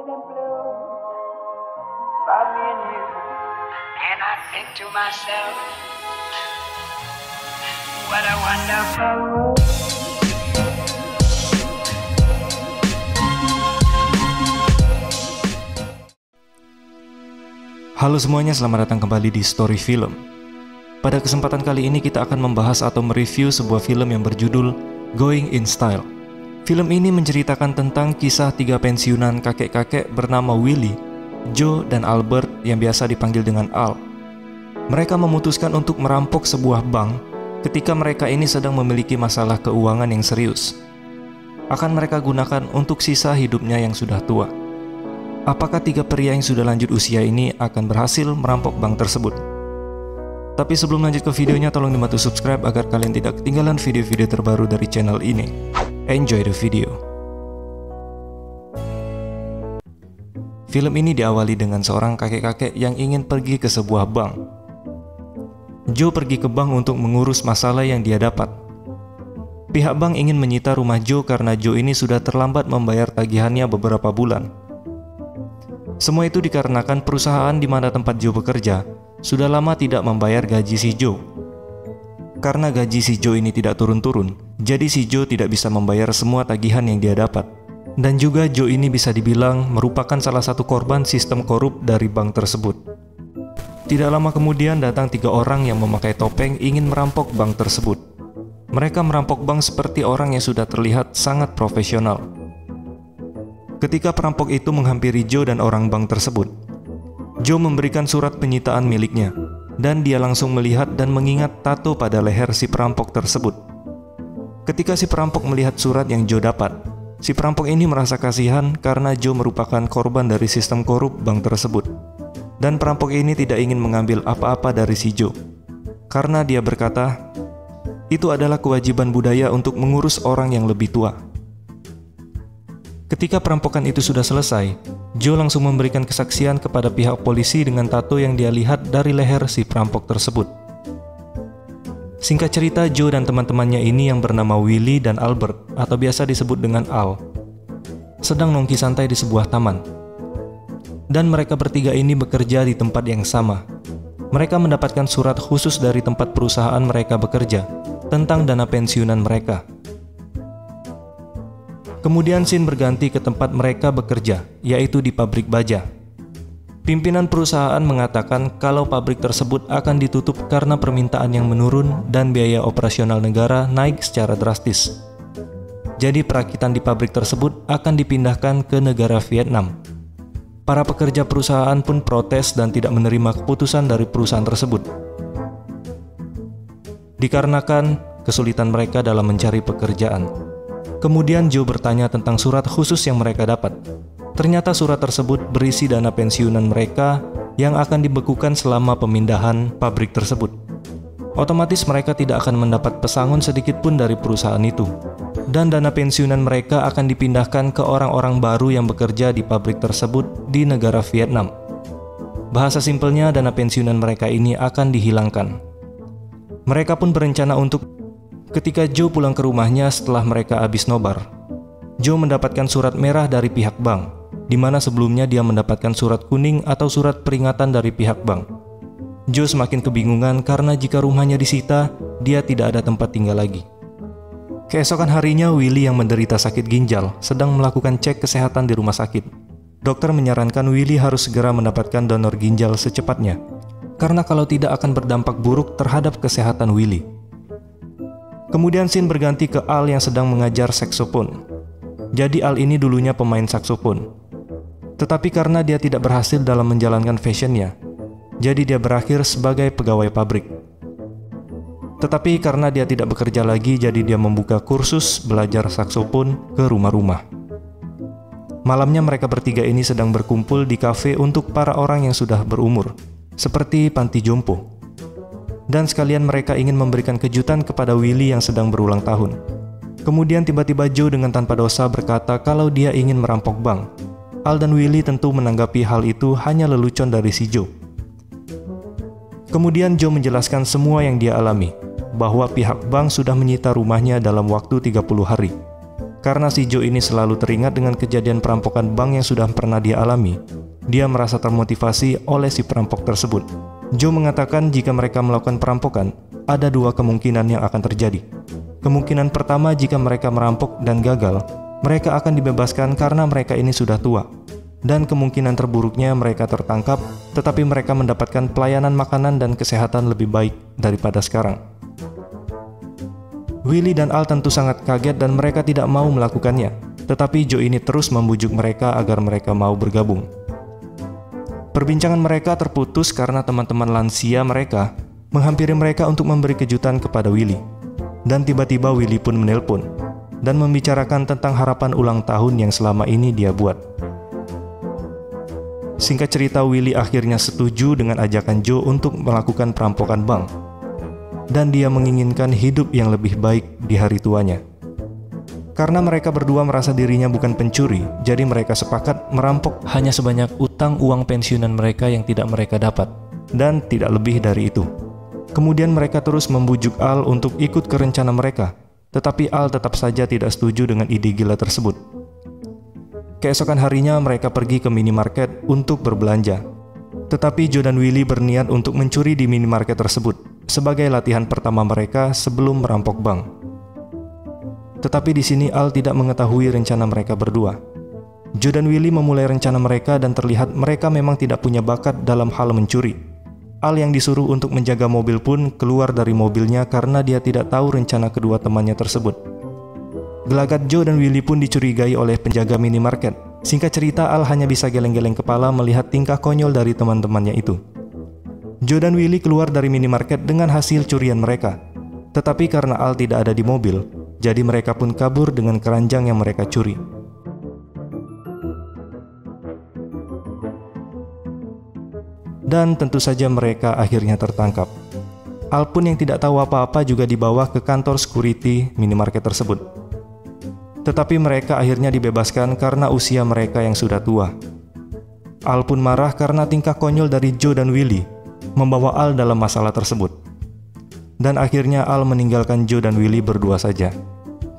and blue for me and you. And I think to myself, what a wonderful world. Halo semuanya, selamat datang kembali di Story Film. Pada kesempatan kali ini kita akan membahas atau mereview sebuah film yang berjudul Going in Style. Film ini menceritakan tentang kisah tiga pensiunan kakek-kakek bernama Willie, Joe, dan Albert yang biasa dipanggil dengan Al. Mereka memutuskan untuk merampok sebuah bank ketika mereka ini sedang memiliki masalah keuangan yang serius. Akan mereka gunakan untuk sisa hidupnya yang sudah tua. Apakah tiga pria yang sudah lanjut usia ini akan berhasil merampok bank tersebut? Tapi sebelum lanjut ke videonya, tolong dibantu subscribe agar kalian tidak ketinggalan video-video terbaru dari channel ini. Enjoy the video. Film ini diawali dengan seorang kakek-kakek yang ingin pergi ke sebuah bank. Joe pergi ke bank untuk mengurus masalah yang dia dapat. Pihak bank ingin menyita rumah Joe karena Joe ini sudah terlambat membayar tagihannya beberapa bulan. Semua itu dikarenakan perusahaan di mana tempat Joe bekerja sudah lama tidak membayar gaji si Joe. Karena gaji si Joe ini tidak turun-turun, jadi si Joe tidak bisa membayar semua tagihan yang dia dapat. Dan juga Joe ini bisa dibilang merupakan salah satu korban sistem korup dari bank tersebut. Tidak lama kemudian datang tiga orang yang memakai topeng ingin merampok bank tersebut. Mereka merampok bank seperti orang yang sudah terlihat sangat profesional. Ketika perampok itu menghampiri Joe dan orang bank tersebut, Joe memberikan surat penyitaan miliknya, dan dia langsung melihat dan mengingat tato pada leher si perampok tersebut. Ketika si perampok melihat surat yang Joe dapat, si perampok ini merasa kasihan karena Joe merupakan korban dari sistem korup bank tersebut. Dan perampok ini tidak ingin mengambil apa-apa dari si Joe, karena dia berkata, itu adalah kewajiban budaya untuk mengurus orang yang lebih tua. Ketika perampokan itu sudah selesai, Joe langsung memberikan kesaksian kepada pihak polisi dengan tato yang dia lihat dari leher si perampok tersebut. Singkat cerita, Joe dan teman-temannya ini yang bernama Willie dan Albert, atau biasa disebut dengan Al, sedang nongki santai di sebuah taman. Dan mereka bertiga ini bekerja di tempat yang sama. Mereka mendapatkan surat khusus dari tempat perusahaan mereka bekerja tentang dana pensiunan mereka. Kemudian scene berganti ke tempat mereka bekerja, yaitu di pabrik baja. Pimpinan perusahaan mengatakan kalau pabrik tersebut akan ditutup karena permintaan yang menurun dan biaya operasional negara naik secara drastis. Jadi perakitan di pabrik tersebut akan dipindahkan ke negara Vietnam. Para pekerja perusahaan pun protes dan tidak menerima keputusan dari perusahaan tersebut. Dikarenakan kesulitan mereka dalam mencari pekerjaan. Kemudian Joe bertanya tentang surat khusus yang mereka dapat. Ternyata surat tersebut berisi dana pensiunan mereka yang akan dibekukan selama pemindahan pabrik tersebut. Otomatis mereka tidak akan mendapat pesangon sedikit pun dari perusahaan itu. Dan dana pensiunan mereka akan dipindahkan ke orang-orang baru yang bekerja di pabrik tersebut di negara Vietnam. Bahasa simpelnya, dana pensiunan mereka ini akan dihilangkan. Mereka pun berencana untuk ketika Joe pulang ke rumahnya setelah mereka habis nobar, Joe mendapatkan surat merah dari pihak bank, di mana sebelumnya dia mendapatkan surat kuning atau surat peringatan dari pihak bank. Joe semakin kebingungan karena jika rumahnya disita, dia tidak ada tempat tinggal lagi. Keesokan harinya, Willie yang menderita sakit ginjal sedang melakukan cek kesehatan di rumah sakit. Dokter menyarankan Willie harus segera mendapatkan donor ginjal secepatnya, karena kalau tidak akan berdampak buruk terhadap kesehatan Willie. Kemudian scene berganti ke Al yang sedang mengajar saksofon. Jadi Al ini dulunya pemain saksofon. Tetapi karena dia tidak berhasil dalam menjalankan passionnya, jadi dia berakhir sebagai pegawai pabrik. Tetapi karena dia tidak bekerja lagi, jadi dia membuka kursus belajar saksofon ke rumah-rumah. Malamnya mereka bertiga ini sedang berkumpul di kafe untuk para orang yang sudah berumur, seperti panti jompo. Dan sekalian mereka ingin memberikan kejutan kepada Willie yang sedang berulang tahun. Kemudian tiba-tiba Joe dengan tanpa dosa berkata kalau dia ingin merampok bank. Al dan Willie tentu menanggapi hal itu hanya lelucon dari si Joe. Kemudian Joe menjelaskan semua yang dia alami, bahwa pihak bank sudah menyita rumahnya dalam waktu 30 hari. Karena si Joe ini selalu teringat dengan kejadian perampokan bank yang sudah pernah dia alami, dia merasa termotivasi oleh si perampok tersebut. Joe mengatakan jika mereka melakukan perampokan, ada dua kemungkinan yang akan terjadi. Kemungkinan pertama, jika mereka merampok dan gagal, mereka akan dibebaskan karena mereka ini sudah tua. Dan kemungkinan terburuknya mereka tertangkap, tetapi mereka mendapatkan pelayanan makanan dan kesehatan lebih baik daripada sekarang. Willie dan Al tentu sangat kaget dan mereka tidak mau melakukannya, tetapi Joe ini terus membujuk mereka agar mereka mau bergabung. Perbincangan mereka terputus karena teman-teman lansia mereka menghampiri mereka untuk memberi kejutan kepada Willie. Dan tiba-tiba Willie pun menelpon dan membicarakan tentang harapan ulang tahun yang selama ini dia buat. Singkat cerita, Willie akhirnya setuju dengan ajakan Joe untuk melakukan perampokan bank. Dan dia menginginkan hidup yang lebih baik di hari tuanya. Karena mereka berdua merasa dirinya bukan pencuri, jadi mereka sepakat merampok hanya sebanyak utang uang pensiunan mereka yang tidak mereka dapat, dan tidak lebih dari itu. Kemudian mereka terus membujuk Al untuk ikut ke rencana mereka, tetapi Al tetap saja tidak setuju dengan ide gila tersebut. Keesokan harinya mereka pergi ke minimarket untuk berbelanja. Tetapi Joe dan Willie berniat untuk mencuri di minimarket tersebut sebagai latihan pertama mereka sebelum merampok bank. Tetapi di sini Al tidak mengetahui rencana mereka berdua. Joe dan Willie memulai rencana mereka dan terlihat mereka memang tidak punya bakat dalam hal mencuri. Al yang disuruh untuk menjaga mobil pun keluar dari mobilnya karena dia tidak tahu rencana kedua temannya tersebut. Gelagat Joe dan Willie pun dicurigai oleh penjaga minimarket. Singkat cerita, Al hanya bisa geleng-geleng kepala melihat tingkah konyol dari teman-temannya itu. Joe dan Willie keluar dari minimarket dengan hasil curian mereka. Tetapi karena Al tidak ada di mobil, jadi mereka pun kabur dengan keranjang yang mereka curi. Dan tentu saja mereka akhirnya tertangkap. Al pun yang tidak tahu apa-apa juga dibawa ke kantor security minimarket tersebut. Tetapi mereka akhirnya dibebaskan karena usia mereka yang sudah tua. Al pun marah karena tingkah konyol dari Joe dan Willie membawa Al dalam masalah tersebut. Dan akhirnya Al meninggalkan Joe dan Willie berdua saja.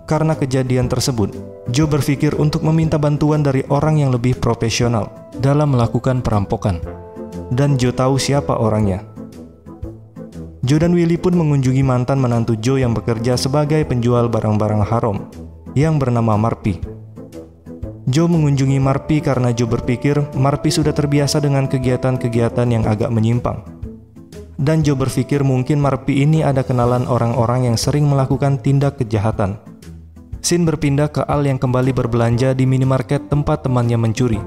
Karena kejadian tersebut, Joe berpikir untuk meminta bantuan dari orang yang lebih profesional dalam melakukan perampokan. Dan Joe tahu siapa orangnya. Joe dan Willie pun mengunjungi mantan menantu Joe yang bekerja sebagai penjual barang-barang haram yang bernama Marpy. Joe mengunjungi Marpy karena Joe berpikir Marpy sudah terbiasa dengan kegiatan-kegiatan yang agak menyimpang. Dan Joe berpikir mungkin Marpy ini ada kenalan orang-orang yang sering melakukan tindak kejahatan. Scene berpindah ke Al yang kembali berbelanja di minimarket tempat temannya mencuri.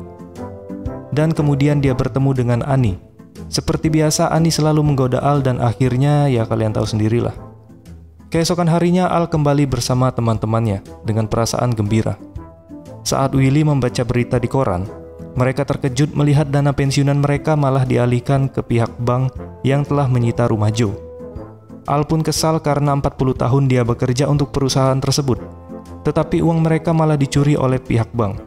Dan kemudian dia bertemu dengan Annie. Seperti biasa, Annie selalu menggoda Al dan akhirnya ya kalian tahu sendirilah. Keesokan harinya Al kembali bersama teman-temannya dengan perasaan gembira. Saat Willie membaca berita di koran, mereka terkejut melihat dana pensiunan mereka malah dialihkan ke pihak bank yang telah menyita rumah Joe. Al pun kesal karena 40 tahun dia bekerja untuk perusahaan tersebut, tetapi uang mereka malah dicuri oleh pihak bank.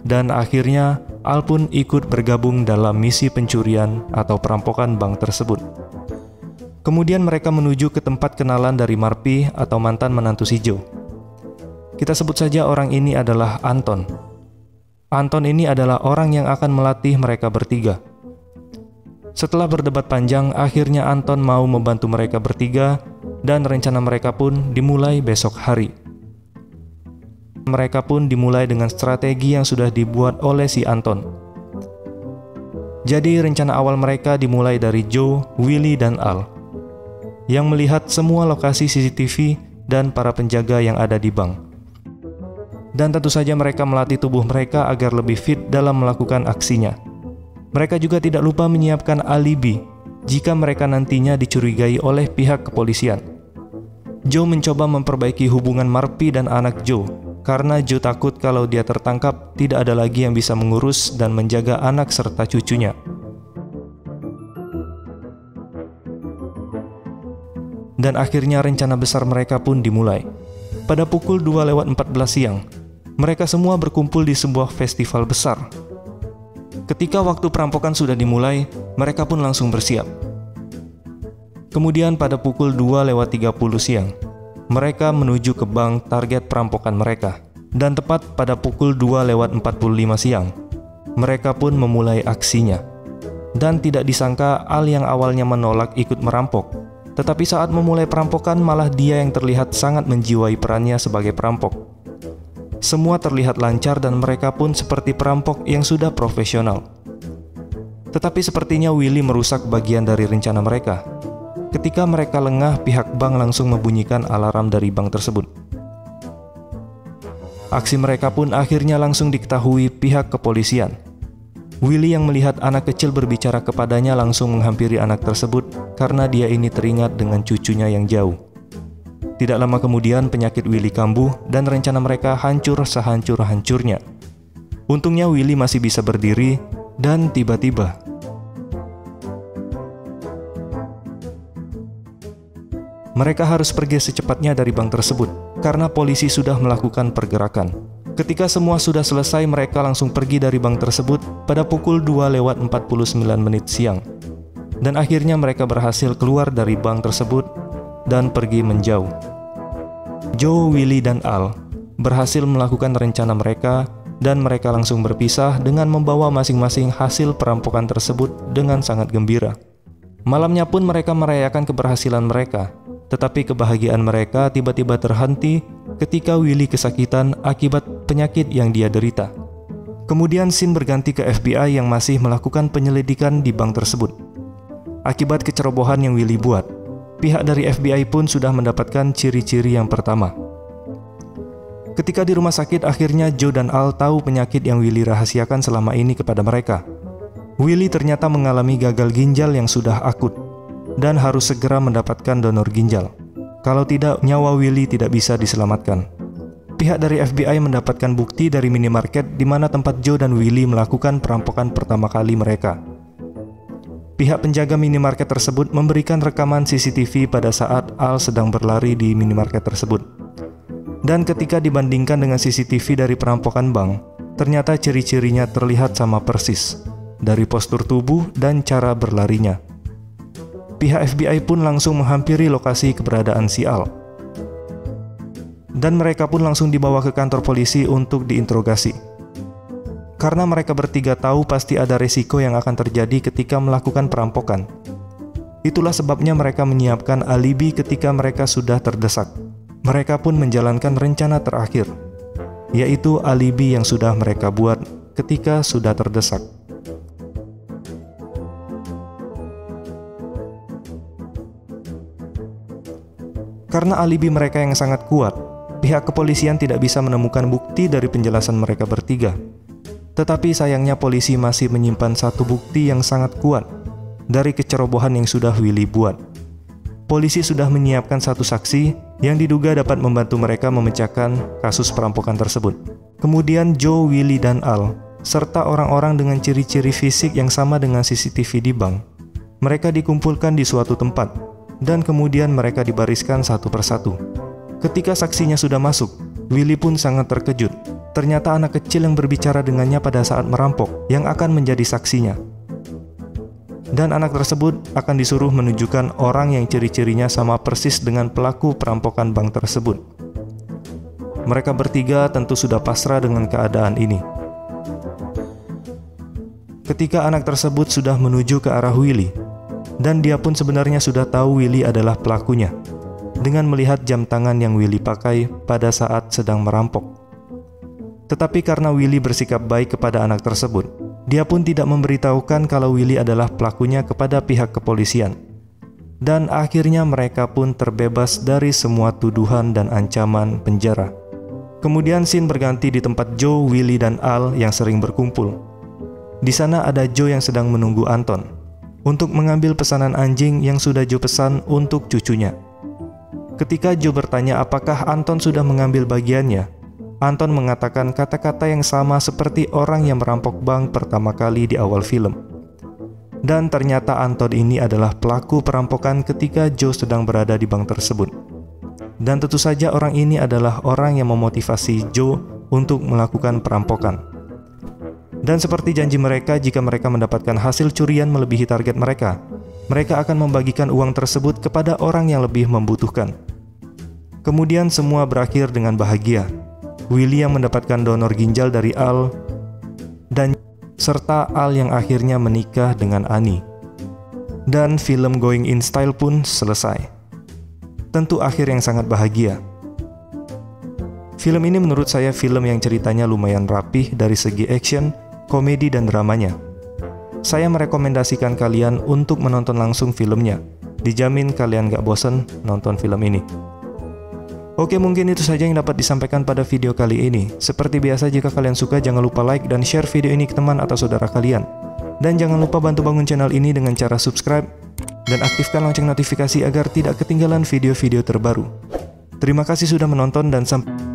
Dan akhirnya Al pun ikut bergabung dalam misi pencurian atau perampokan bank tersebut. Kemudian mereka menuju ke tempat kenalan dari Marpy atau mantan menantu si Joe. Kita sebut saja orang ini adalah Anton. Anton ini adalah orang yang akan melatih mereka bertiga. Setelah berdebat panjang, akhirnya Anton mau membantu mereka bertiga dan rencana mereka pun dimulai besok hari. Mereka pun dimulai dengan strategi yang sudah dibuat oleh si Anton. Jadi rencana awal mereka dimulai dari Joe, Willie, dan Al yang melihat semua lokasi CCTV dan para penjaga yang ada di bank. Dan tentu saja mereka melatih tubuh mereka agar lebih fit dalam melakukan aksinya. Mereka juga tidak lupa menyiapkan alibi jika mereka nantinya dicurigai oleh pihak kepolisian. Joe mencoba memperbaiki hubungan Marpy dan anak Joe, karena Joe takut kalau dia tertangkap tidak ada lagi yang bisa mengurus dan menjaga anak serta cucunya. Dan akhirnya rencana besar mereka pun dimulai. Pada pukul 2:14 siang, mereka semua berkumpul di sebuah festival besar. Ketika waktu perampokan sudah dimulai, mereka pun langsung bersiap. Kemudian pada pukul 2:30 siang, mereka menuju ke bank target perampokan mereka. Dan tepat pada pukul 2:45 siang, mereka pun memulai aksinya. Dan tidak disangka Al yang awalnya menolak ikut merampok, tetapi saat memulai perampokan malah dia yang terlihat sangat menjiwai perannya sebagai perampok. Semua terlihat lancar dan mereka pun seperti perampok yang sudah profesional. Tetapi sepertinya Willy merusak bagian dari rencana mereka. Ketika mereka lengah, pihak bank langsung membunyikan alarm dari bank tersebut. Aksi mereka pun akhirnya langsung diketahui pihak kepolisian. Willy yang melihat anak kecil berbicara kepadanya langsung menghampiri anak tersebut karena dia ini teringat dengan cucunya yang jauh. Tidak lama kemudian penyakit Willy kambuh dan rencana mereka hancur sehancur-hancurnya. Untungnya Willy masih bisa berdiri dan tiba-tiba mereka harus pergi secepatnya dari bank tersebut karena polisi sudah melakukan pergerakan. Ketika semua sudah selesai, mereka langsung pergi dari bank tersebut pada pukul 2:49 siang. Dan akhirnya mereka berhasil keluar dari bank tersebut dan pergi menjauh. Joe, Willy, dan Al berhasil melakukan rencana mereka dan mereka langsung berpisah dengan membawa masing-masing hasil perampokan tersebut dengan sangat gembira. Malamnya pun mereka merayakan keberhasilan mereka. Tetapi kebahagiaan mereka tiba-tiba terhenti ketika Willy kesakitan akibat penyakit yang dia derita. Kemudian scene berganti ke FBI yang masih melakukan penyelidikan di bank tersebut. Akibat kecerobohan yang Willy buat, pihak dari FBI pun sudah mendapatkan ciri-ciri yang pertama. Ketika di rumah sakit, akhirnya Joe dan Al tahu penyakit yang Willy rahasiakan selama ini kepada mereka. Willy ternyata mengalami gagal ginjal yang sudah akut dan harus segera mendapatkan donor ginjal. Kalau tidak, nyawa Willy tidak bisa diselamatkan. Pihak dari FBI mendapatkan bukti dari minimarket di mana tempat Joe dan Willy melakukan perampokan pertama kali mereka. Pihak penjaga minimarket tersebut memberikan rekaman CCTV pada saat Al sedang berlari di minimarket tersebut. Dan ketika dibandingkan dengan CCTV dari perampokan bank, ternyata ciri-cirinya terlihat sama persis, dari postur tubuh dan cara berlarinya. Pihak FBI pun langsung menghampiri lokasi keberadaan si Al. Dan mereka pun langsung dibawa ke kantor polisi untuk diinterogasi. Karena mereka bertiga tahu pasti ada resiko yang akan terjadi ketika melakukan perampokan. Itulah sebabnya mereka menyiapkan alibi ketika mereka sudah terdesak. Mereka pun menjalankan rencana terakhir, yaitu alibi yang sudah mereka buat ketika sudah terdesak. Karena alibi mereka yang sangat kuat, pihak kepolisian tidak bisa menemukan bukti dari penjelasan mereka bertiga. Tetapi sayangnya polisi masih menyimpan satu bukti yang sangat kuat dari kecerobohan yang sudah Willy buat. Polisi sudah menyiapkan satu saksi yang diduga dapat membantu mereka memecahkan kasus perampokan tersebut. Kemudian Joe, Willy, dan Al, serta orang-orang dengan ciri-ciri fisik yang sama dengan CCTV di bank, mereka dikumpulkan di suatu tempat, dan kemudian mereka dibariskan satu persatu. Ketika saksinya sudah masuk, Willy pun sangat terkejut. Ternyata anak kecil yang berbicara dengannya pada saat merampok yang akan menjadi saksinya. Dan anak tersebut akan disuruh menunjukkan orang yang ciri-cirinya sama persis dengan pelaku perampokan bank tersebut. Mereka bertiga tentu sudah pasrah dengan keadaan ini. Ketika anak tersebut sudah menuju ke arah Willy, dan dia pun sebenarnya sudah tahu Willy adalah pelakunya, dengan melihat jam tangan yang Willy pakai pada saat sedang merampok. Tetapi karena Willy bersikap baik kepada anak tersebut, dia pun tidak memberitahukan kalau Willy adalah pelakunya kepada pihak kepolisian. Dan akhirnya mereka pun terbebas dari semua tuduhan dan ancaman penjara. Kemudian scene berganti di tempat Joe, Willy, dan Al yang sering berkumpul. Di sana ada Joe yang sedang menunggu Anton untuk mengambil pesanan anjing yang sudah Joe pesan untuk cucunya. Ketika Joe bertanya apakah Anton sudah mengambil bagiannya, Anton mengatakan kata-kata yang sama seperti orang yang merampok bank pertama kali di awal film. Dan ternyata Anton ini adalah pelaku perampokan ketika Joe sedang berada di bank tersebut. Dan tentu saja orang ini adalah orang yang memotivasi Joe untuk melakukan perampokan. Dan seperti janji mereka, jika mereka mendapatkan hasil curian melebihi target mereka, mereka akan membagikan uang tersebut kepada orang yang lebih membutuhkan. Kemudian semua berakhir dengan bahagia. William mendapatkan donor ginjal dari Al, dan serta Al yang akhirnya menikah dengan Annie. Dan film Going in Style pun selesai. Tentu akhir yang sangat bahagia. Film ini menurut saya film yang ceritanya lumayan rapih dari segi action, komedi, dan dramanya. Saya merekomendasikan kalian untuk menonton langsung filmnya. Dijamin kalian gak bosen nonton film ini. Oke, mungkin itu saja yang dapat disampaikan pada video kali ini. Seperti biasa, jika kalian suka jangan lupa like dan share video ini ke teman atau saudara kalian. Dan jangan lupa bantu bangun channel ini dengan cara subscribe dan aktifkan lonceng notifikasi agar tidak ketinggalan video-video terbaru. Terima kasih sudah menonton dan sampai